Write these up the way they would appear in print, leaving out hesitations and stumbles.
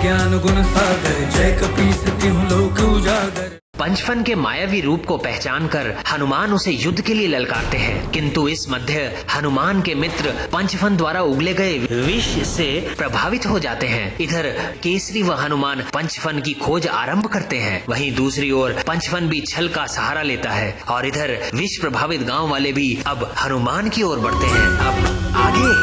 ज्ञान गुण सागर, जय कपीस तिहुँ लोक उजागर। पंचफन के मायावी रूप को पहचान कर हनुमान उसे युद्ध के लिए ललकारते हैं, किंतु इस मध्य हनुमान के मित्र पंचफन द्वारा उगले गए विष से प्रभावित हो जाते हैं। इधर केसरी व हनुमान पंचफन की खोज आरंभ करते हैं, वहीं दूसरी ओर पंचफन भी छल का सहारा लेता है और इधर विष प्रभावित गांव वाले भी अब हनुमान की ओर बढ़ते हैं। अब आगे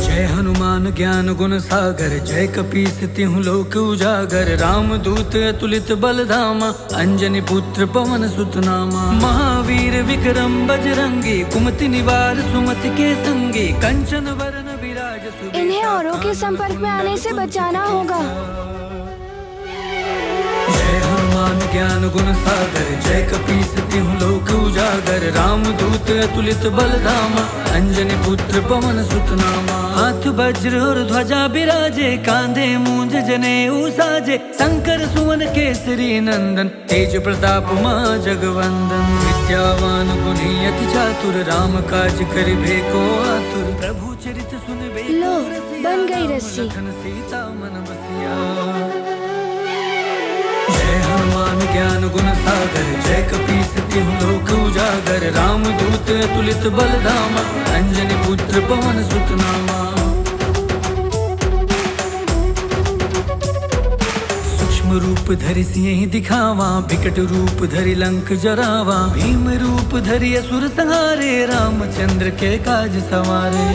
जय हनुमान ज्ञान गुण सागर, जय कपीस तिहुँ लोक उजागर। राम दूत अतुलित बल धामा, अंजनी पुत्र पवन सुत नामा। महावीर विक्रम बजरंगी, कुमति निवार सुमति के संगी। कंचन वरण विराज सुबेसा, इन्हें औरों के संपर्क में आने से बचाना होगा। जय हनुमान ज्ञान गुण सागर, जय कपीस तिहुँ लोक उजागर। राम दूत अतुलित बल धामा, अंजनी पुत्र पवन सुत नामा। हाथ वज्र और ध्वजा बिराजे, कांधे मूंज जनेऊ साजे। शंकर सुवन केसरी नंदन, तेज प्रताप महा जगवंदन। विद्यावान गुणी अति चातुर, राम काज करिबे को आतुर। प्रभु चरित सुनबे लो, बन गई रस्सी। सीता मन बसिया। जय हनुमान ज्ञान गुण सागर, जय कपीस तिहुँ लोक उजागर। राम दूत अतुलित बल धामा, अंजनी पुत्र पवन सुत नामा। सूक्ष्म रूप धरि सिंह दिखावा, विकट रूप धरि लंक जरावा। भीम रूप धरि असुर संहारे, रामचंद्र के काज सवारे।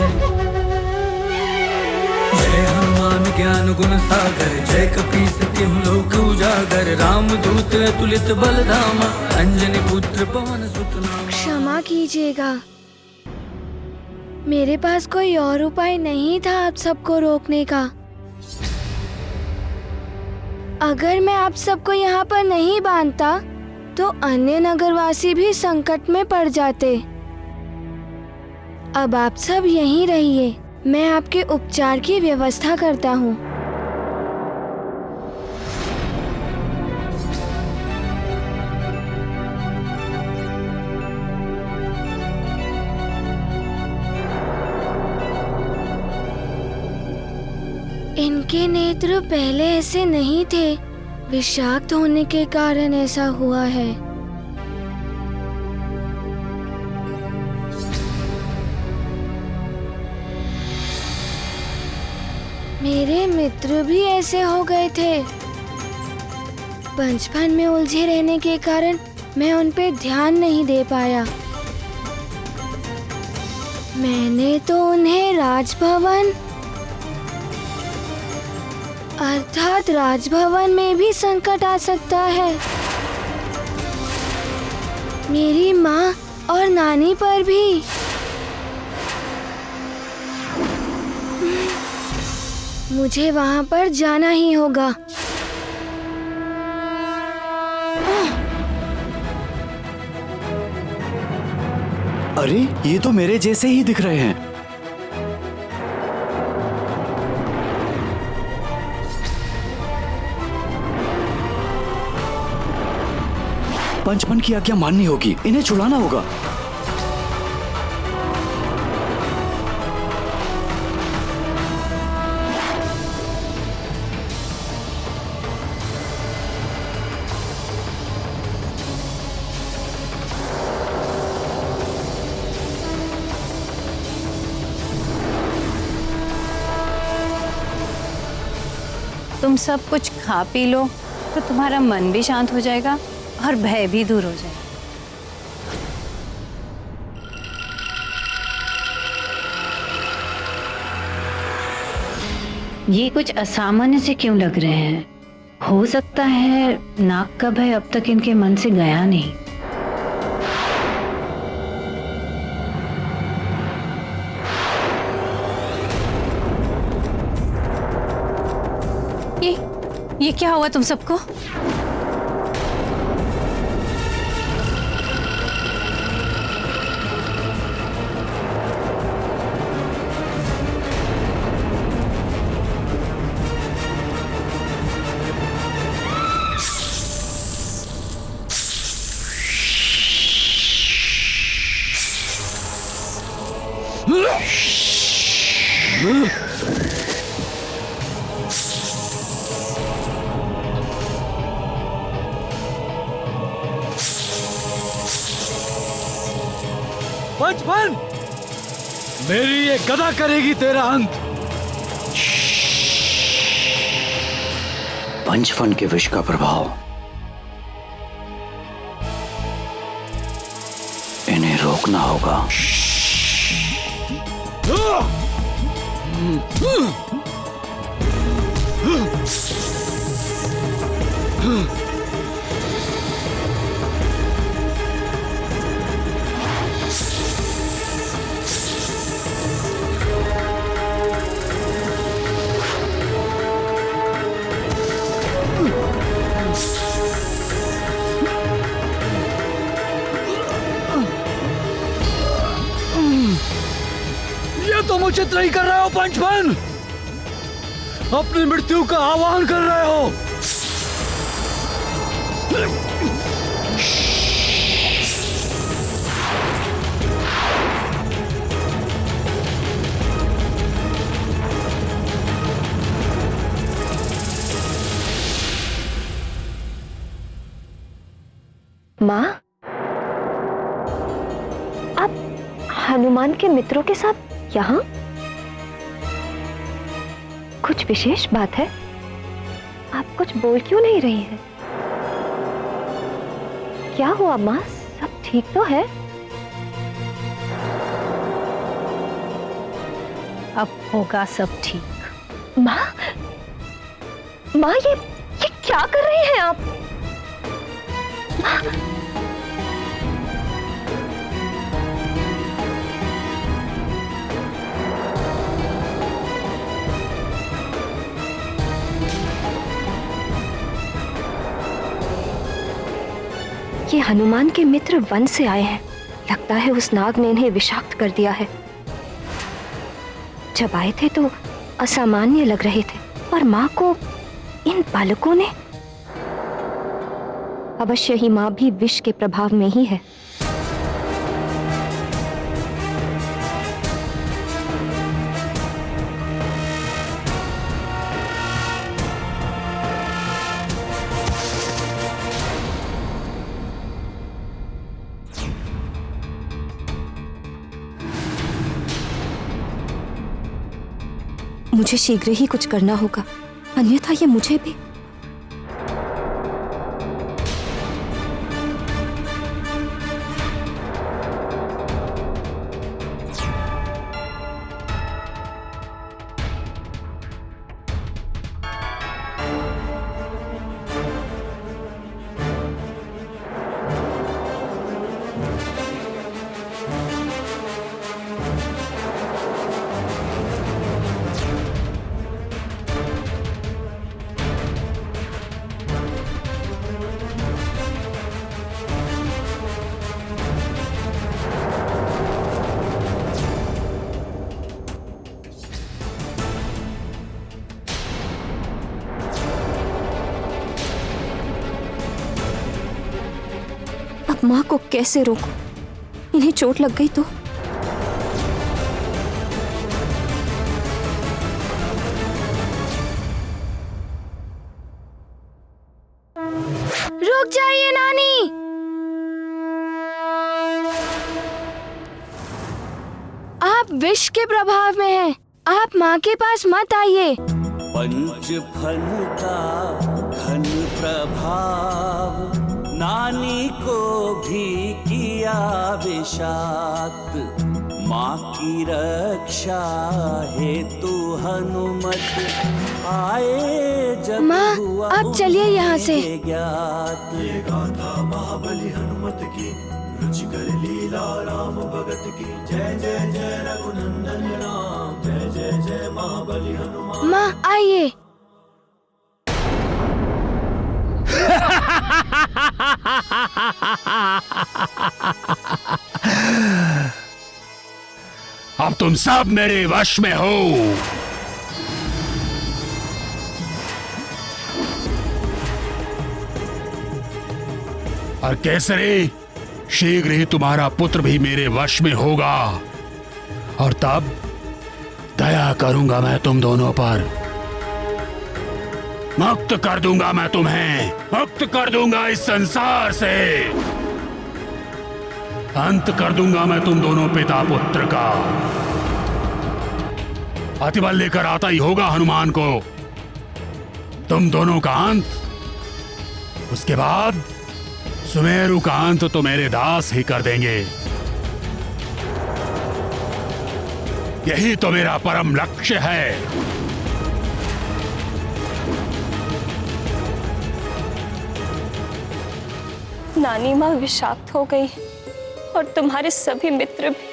जय हनुमान ज्ञान गुण सागर, जय कपीस तिहुँ लोक उजागर। राम दूत अतुलित बल धामा, अंजनी पुत्र पवन सुत नामा। क्षमा कीजिएगा, मेरे पास कोई और उपाय नहीं था आप सबको रोकने का। अगर मैं आप सबको यहाँ पर नहीं बांधता तो अन्य नगरवासी भी संकट में पड़ जाते। अब आप सब यहीं रहिए, मैं आपके उपचार की व्यवस्था करता हूँ। इनके नेत्र पहले ऐसे नहीं थे, विषाक्त होने के कारण ऐसा हुआ है। मेरे मित्र भी ऐसे हो गए थे। पंचफन में उलझे रहने के कारण मैं उन पे ध्यान नहीं दे पाया। मैंने तो उन्हें राजभवन अर्थात राजभवन में भी संकट आ सकता है। मेरी माँ और नानी पर भी। मुझे वहाँ पर जाना ही होगा। अरे ये तो मेरे जैसे ही दिख रहे हैं। पंचफन की आज्ञा माननी होगी, इन्हें छुड़ाना होगा। तुम सब कुछ खा पी लो तो तुम्हारा मन भी शांत हो जाएगा और भय भी दूर हो जाएगा। ये कुछ असामान्य से क्यों लग रहे हैं? हो सकता है नाग का भय अब तक इनके मन से गया नहीं। ये क्या हुआ तुम सबको? पंचमन, मेरी ये गदा करेगी तेरा अंत। पंचफन के विष का प्रभाव इन्हें रोकना होगा। ये तुम उचित नहीं कर रहे हो पंचमन, अपनी मृत्यु का आह्वान कर रहे हो। माँ, आप हनुमान के मित्रों के साथ यहाँ? कुछ विशेष बात है? आप कुछ बोल क्यों नहीं रही हैं? क्या हुआ माँ, सब ठीक तो है? अब होगा सब ठीक। माँ, माँ ये क्या कर रही हैं आप? ये हनुमान के मित्र वन से आए हैं। लगता है उस नाग ने इन्हें विषाक्त कर दिया है। जब आए थे तो असामान्य लग रहे थे, पर माँ को इन बालकों ने। अवश्य ही माँ भी विष के प्रभाव में ही है। मुझे शीघ्र ही कुछ करना होगा, अन्यथा ये मुझे भी। अब माँ को कैसे रोकूं? इन्हें चोट लग गई तो? रुक जाइए नानी। आप विष के प्रभाव में हैं। आप माँ के पास मत आइए। पंचफन का घन प्रभाव नानी को भी किया विषाक्त। माँ की रक्षा हेतु हनुमत आए जब माँ, हुआ आप चलिए यहाँ से। उन्हें ज्ञात। ये गाथा महाबली हनुमत की, रुचि कर लीला राम भगत की। जय जय जय रघुनंदन राम, जय जय जय महाबली हनुमान। माँ आइए। अब तुम सब मेरे वश में हो। और केसरी, शीघ्र ही तुम्हारा पुत्र भी मेरे वश में होगा, और तब दया करूंगा मैं तुम दोनों पर। मुक्त कर दूंगा मैं तुम्हें, मुक्त कर दूंगा इस संसार से। अंत कर दूंगा मैं तुम दोनों पिता पुत्र का। अतिबल लेकर आता ही होगा हनुमान को तुम दोनों का अंत। उसके बाद सुमेरु का अंत तो मेरे दास ही कर देंगे। यही तो मेरा परम लक्ष्य है। नानी माँ विषाक्त हो गई और तुम्हारे सभी मित्र भी।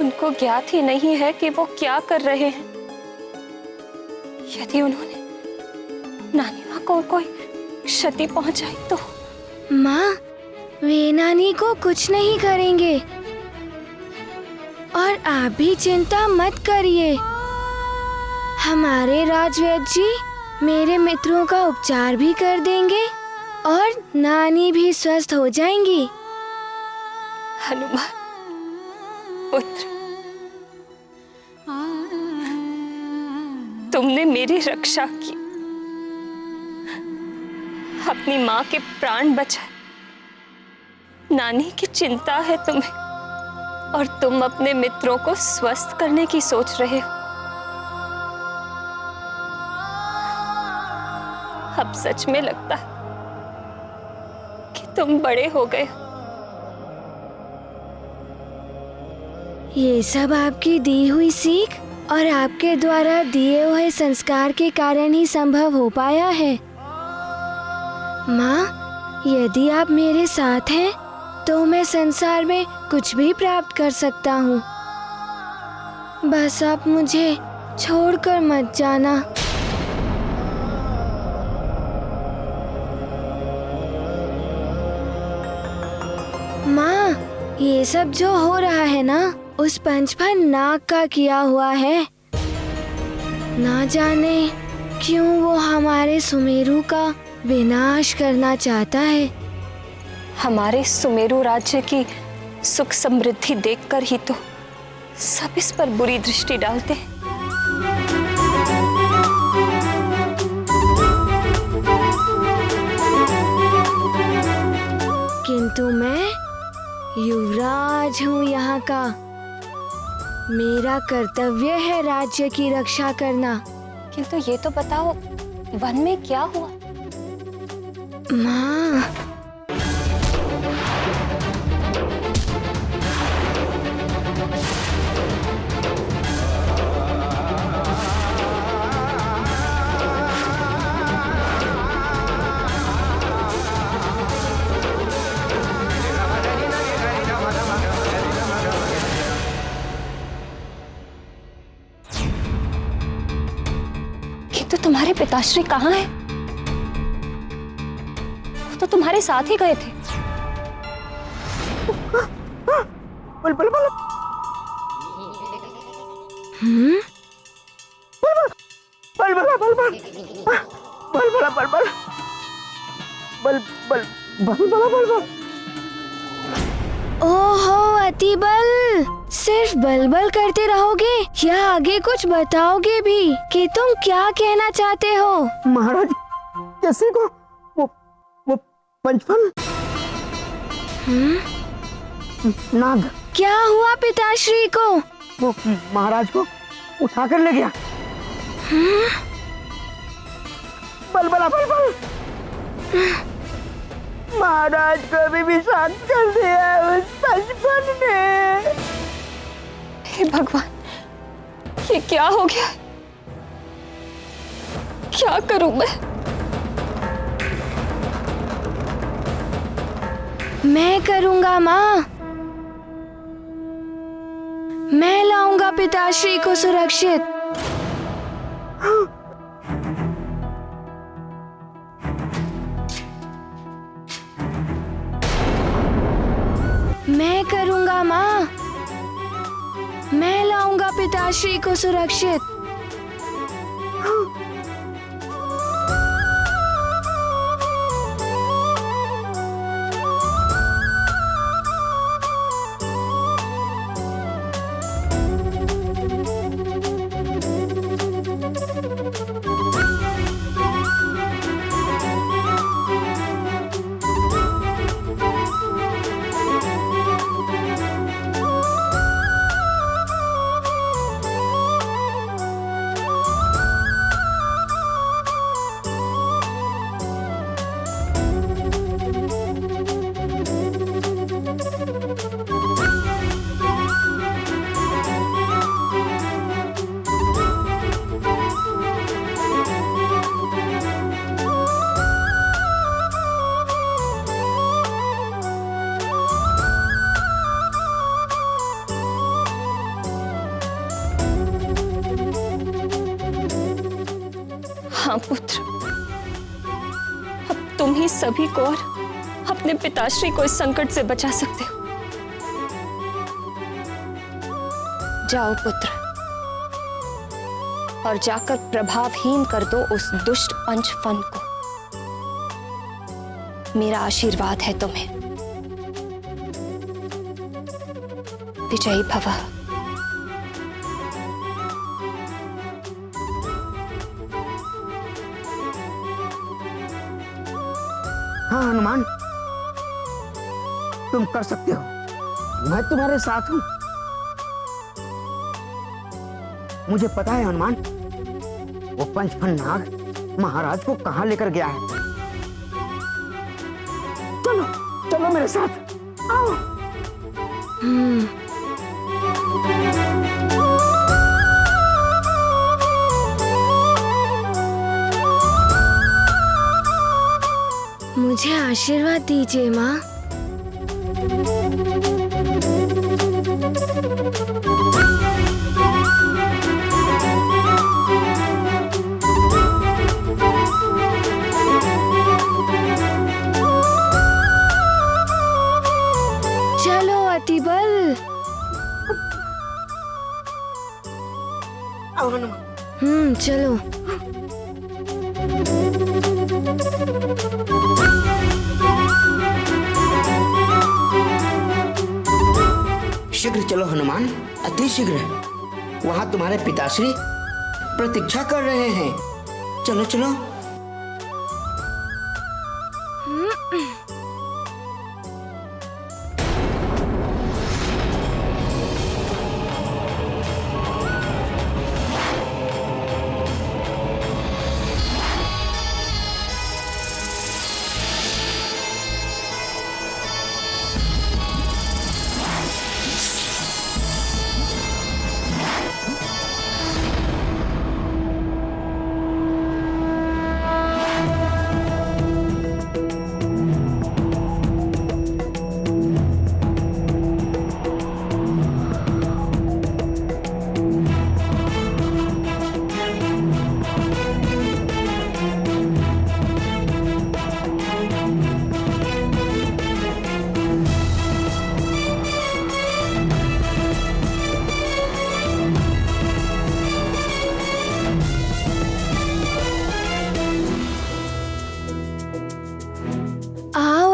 उनको ज्ञात ही नहीं है कि वो क्या कर रहे हैं। यदि उन्होंने नानी माँ को कोई क्षति पहुंचाई तो। माँ, वे नानी को कुछ नहीं करेंगे और आप भी चिंता मत करिए। हमारे राजवैद्य जी मेरे मित्रों का उपचार भी कर देंगे और नानी भी स्वस्थ हो जाएंगी। हनुमान पुत्र, तुमने मेरी रक्षा की, अपनी माँ के प्राण बचाए। नानी की चिंता है तुम्हें और तुम अपने मित्रों को स्वस्थ करने की सोच रहे हो। अब सच में लगता है कि तुम बड़े हो गए हो। ये सब आपकी दी हुई सीख और आपके द्वारा दिए हुए संस्कार के कारण ही संभव हो पाया है। माँ, यदि आप मेरे साथ हैं तो मैं संसार में कुछ भी प्राप्त कर सकता हूँ। बस आप मुझे छोड़कर मत जाना। माँ, ये सब जो हो रहा है ना, उस पंचफन नाग का किया हुआ है। ना जाने क्यों वो हमारे सुमेरु का विनाश करना चाहता है। हमारे सुमेरु राज्य की सुख समृद्धि देखकर ही तो सब इस पर बुरी दृष्टि डालते हैं। किंतु मैं युवराज हूँ यहाँ का। मेरा कर्तव्य है राज्य की रक्षा करना। किंतु ये तो बताओ, वन में क्या हुआ? माँ, किंतु तुम्हारे पिताश्री कहाँ हैं? वो तो तुम्हारे साथ ही गए थे। बल बल बल। बल बल बल बल बल बल बल बल बल बल बल बल बल बल। ओहो अतिबल, सिर्फ बलबल करते रहोगे या आगे कुछ बताओगे भी कि तुम क्या कहना चाहते हो? महाराज, कैसे को वो पंचफन नाग क्या हुआ पिताश्री को? वो महाराज को उठा कर ले गया। बल बला बल बल। महाराज को भी शांत कर दिया उस पंचफन ने। हे भगवान, ये क्या हो गया? क्या करूं मैं करूंगा माँ। मैं लाऊंगा पिताश्री को सुरक्षित। मैं करूंगा माँ। मैं लाऊंगा पिताश्री को सुरक्षित। हाँ पुत्र, अब तुम ही सभी को और अपने पिताश्री को इस संकट से बचा सकते हो। जाओ पुत्र, और जाकर प्रभावहीन कर दो उस दुष्ट पंचफन को। मेरा आशीर्वाद है तुम्हें। विजयी भव। हाँ हनुमान, तुम कर सकते हो, मैं तुम्हारे साथ हूं। मुझे पता है हनुमान, वो पंचफन नाग महाराज को कहां लेकर गया है। चलो चलो मेरे साथ, आओ। मुझे आशीर्वाद दीजिए माँ। चलो अतिबल। आओ हनुमान। चलो। शीघ्र चलो हनुमान, अति शीघ्र। वहां तुम्हारे पिताश्री प्रतीक्षा कर रहे हैं। चलो चलो।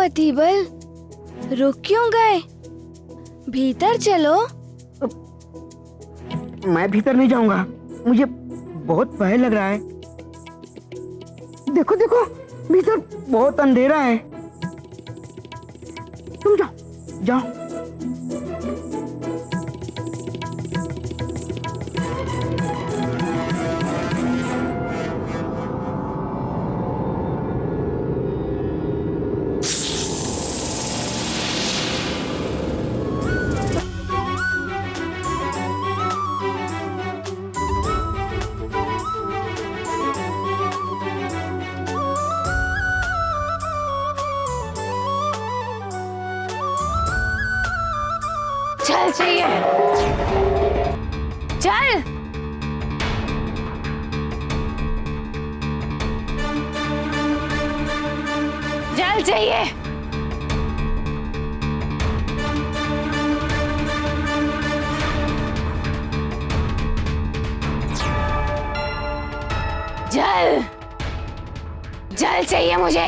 अतिबल, रुक क्यों गए? भीतर चलो। मैं भीतर नहीं जाऊंगा, मुझे बहुत भय लग रहा है। देखो देखो, भीतर बहुत अंधेरा है। तुम जाओ जाओ। चल चाहिए, चल। जल चाहिए। जल, जल चाहिए मुझे।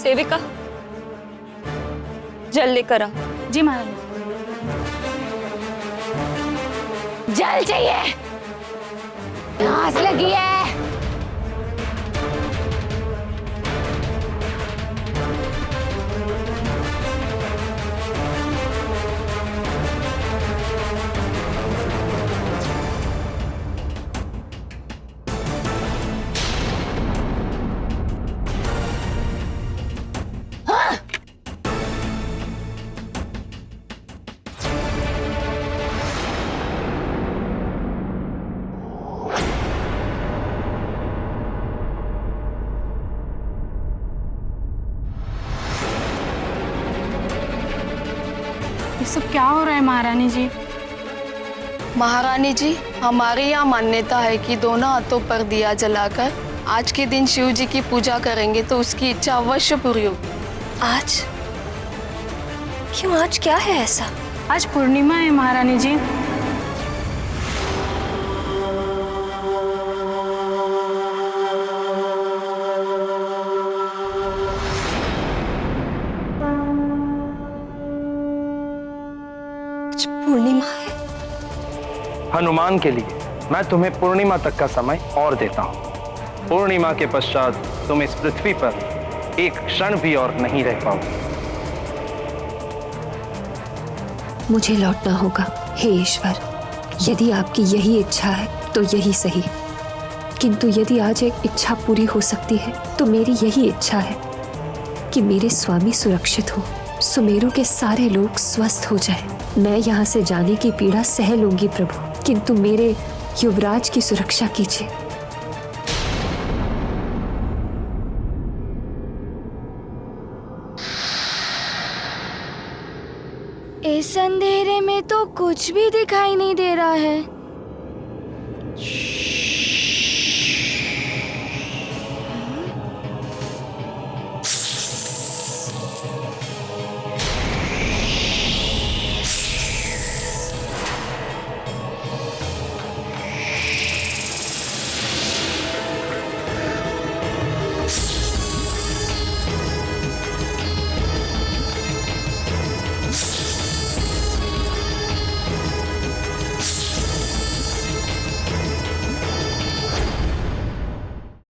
सेविका, जल लेकर आ। जी महारानी। जल चाहिए, प्यास लगी है। ये सब क्या हो रहा है महारानी जी? महारानी जी, हमारे यहाँ मान्यता है कि दोनों हाथों पर दिया जलाकर आज के दिन शिव जी की पूजा करेंगे तो उसकी इच्छा अवश्य पूरी होगी। आज क्यों? आज क्या है ऐसा? आज पूर्णिमा है महारानी जी। आज पूर्णिमा है। हनुमान के लिए मैं तुम्हें पूर्णिमा तक का समय और देता हूँ। पूर्णिमा के पश्चात तुम इस पृथ्वी पर एक क्षण भी और नहीं रह पाओगे। मुझे लौटना होगा। हे ईश्वर, यदि आपकी यही इच्छा है तो यही सही, किंतु यदि आज एक इच्छा पूरी हो सकती है तो मेरी यही इच्छा है कि मेरे स्वामी सुरक्षित हो, सुमेरु के सारे लोग स्वस्थ हो जाएं। मैं यहाँ से जाने की पीड़ा सह लूंगी प्रभु, किंतु मेरे युवराज की सुरक्षा कीजिए। इस अंधेरे में तो कुछ भी दिखाई नहीं दे रहा है।